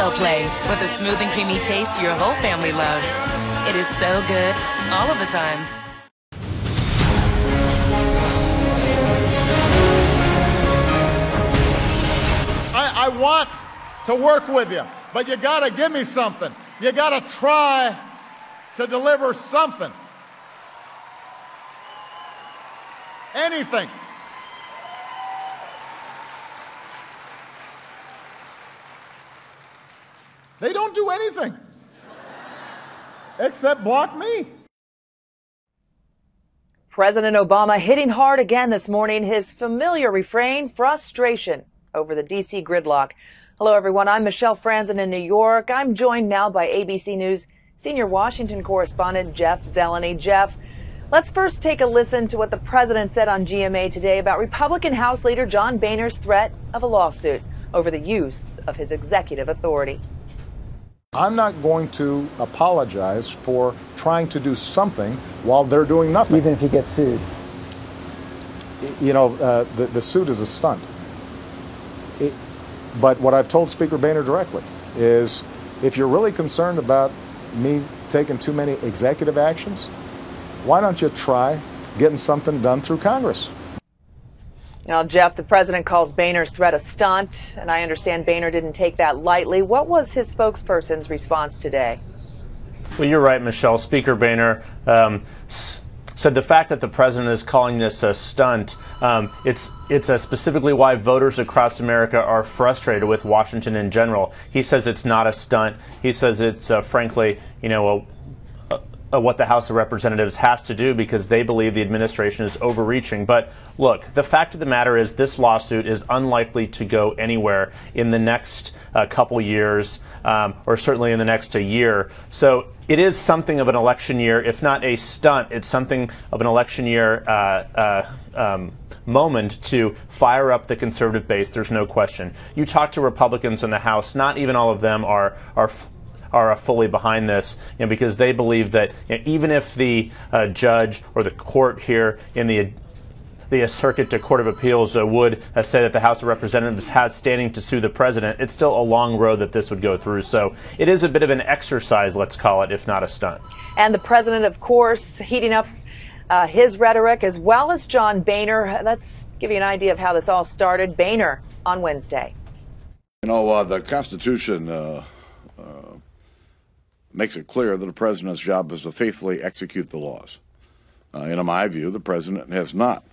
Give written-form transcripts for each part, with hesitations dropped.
well play with a smooth and creamy taste your whole family loves. It is so good all of the time. I want to work with you, but you got to give me something. You got to try to deliver something. Anything. They don't do anything except block me. President Obama hitting hard again this morning, his familiar refrain, frustration over the D.C. gridlock. Hello, everyone. I'm Michelle Franzen in New York. I'm joined now by ABC News senior Washington correspondent Jeff Zeleny. Jeff, let's first take a listen to what the president said on GMA today about Republican House Leader John Boehner's threat of a lawsuit over the use of his executive authority. I'm not going to apologize for trying to do something while they're doing nothing. Even if he gets sued? You know, the suit is a stunt. But what I've told Speaker Boehner directly is, if you're really concerned about me taking too many executive actions, why don't you try getting something done through Congress? Now, Jeff, the president calls Boehner's threat a stunt, and I understand Boehner didn't take that lightly. What was his spokesperson's response today? Well, you're right, Michelle. Speaker Boehner said the fact that the president is calling this a stunt, it's specifically why voters across America are frustrated with Washington in general. He says it's not a stunt. He says it's, frankly, you know, what the House of Representatives has to do because they believe the administration is overreaching. But look, the fact of the matter is this lawsuit is unlikely to go anywhere in the next couple years, or certainly in the next year. So it is something of an election year, if not a stunt. It's something of an election year moment to fire up the conservative base. There's no question. You talk to Republicans in the House, not even all of them are fully behind this, you know, because they believe that, you know, even if the judge or the court here in the Circuit Court of Appeals would say that the House of Representatives has standing to sue the president, it's still a long road that this would go through. So it is a bit of an exercise, let's call it, if not a stunt. And the president, of course, heating up his rhetoric, as well as John Boehner. Let's give you an idea of how this all started. Boehner on Wednesday. You know, the Constitution makes it clear that the president's job is to faithfully execute the laws. In my view, the president has not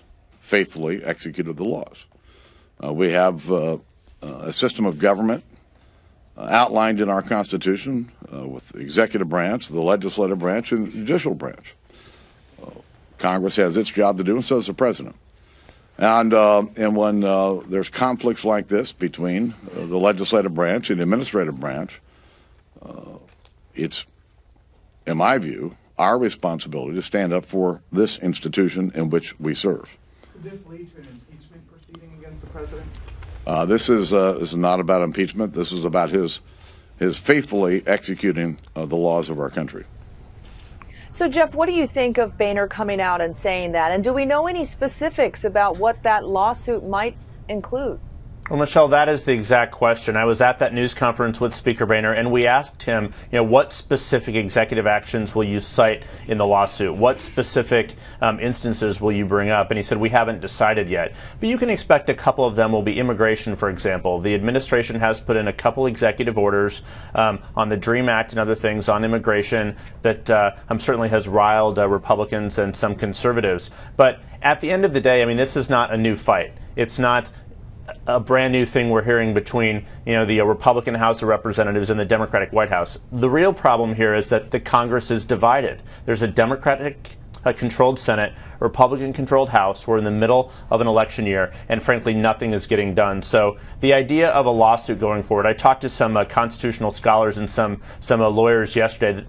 faithfully executed the laws. We have a system of government outlined in our Constitution with the executive branch, the legislative branch, and the judicial branch. Congress has its job to do, and so does the president. And when there's conflicts like this between the legislative branch and the administrative branch, it's, in my view, our responsibility to stand up for this institution in which we serve. Could this lead to an impeachment proceeding against the president? This is not about impeachment. This is about his faithfully executing the laws of our country. So, Jeff, what do you think of Boehner coming out and saying that? And do we know any specifics about what that lawsuit might include? Well, Michelle, that is the exact question. I was at that news conference with Speaker Boehner, and we asked him, you know, what specific executive actions will you cite in the lawsuit? What specific instances will you bring up? And he said, we haven't decided yet. But you can expect a couple of them will be immigration, for example. The administration has put in a couple executive orders on the DREAM Act and other things on immigration that certainly has riled Republicans and some conservatives. But at the end of the day, I mean, this is not a new fight. It's not a brand new thing we're hearing between, you know, the Republican House of Representatives and the Democratic White House. The real problem here is that the Congress is divided. There's a Democratic controlled Senate, a Republican controlled House. We're in the middle of an election year, and frankly, nothing is getting done. So the idea of a lawsuit going forward, I talked to some constitutional scholars and some lawyers yesterday,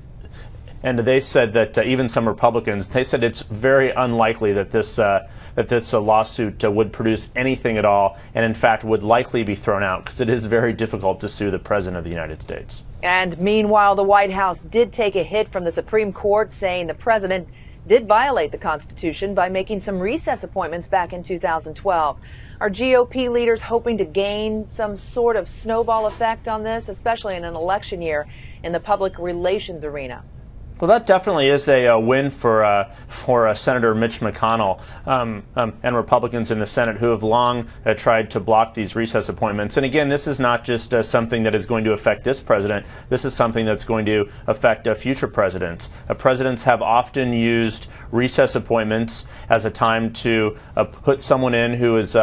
and they said that even some Republicans, they said it's very unlikely that this lawsuit would produce anything at all, and in fact would likely be thrown out because it is very difficult to sue the President of the United States. And meanwhile, the White House did take a hit from the Supreme Court, saying the president did violate the Constitution by making some recess appointments back in 2012. Are GOP leaders hoping to gain some sort of snowball effect on this, especially in an election year in the public relations arena? Well, that definitely is a win for Senator Mitch McConnell and Republicans in the Senate who have long tried to block these recess appointments. And again, this is not just something that is going to affect this president. This is something that's going to affect future presidents. Presidents have often used recess appointments as a time to put someone in who is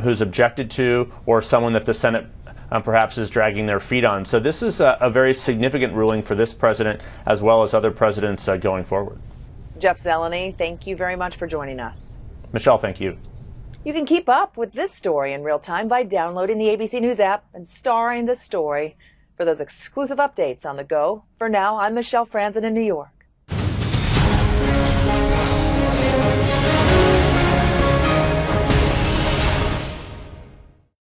who's objected to, or someone that the Senate perhaps is dragging their feet on. So this is a very significant ruling for this president as well as other presidents going forward. Jeff Zeleny, thank you very much for joining us. Michelle, thank you. You can keep up with this story in real time by downloading the ABC News app and starring the story for those exclusive updates on the go. For now, I'm Michelle Franzen in New York.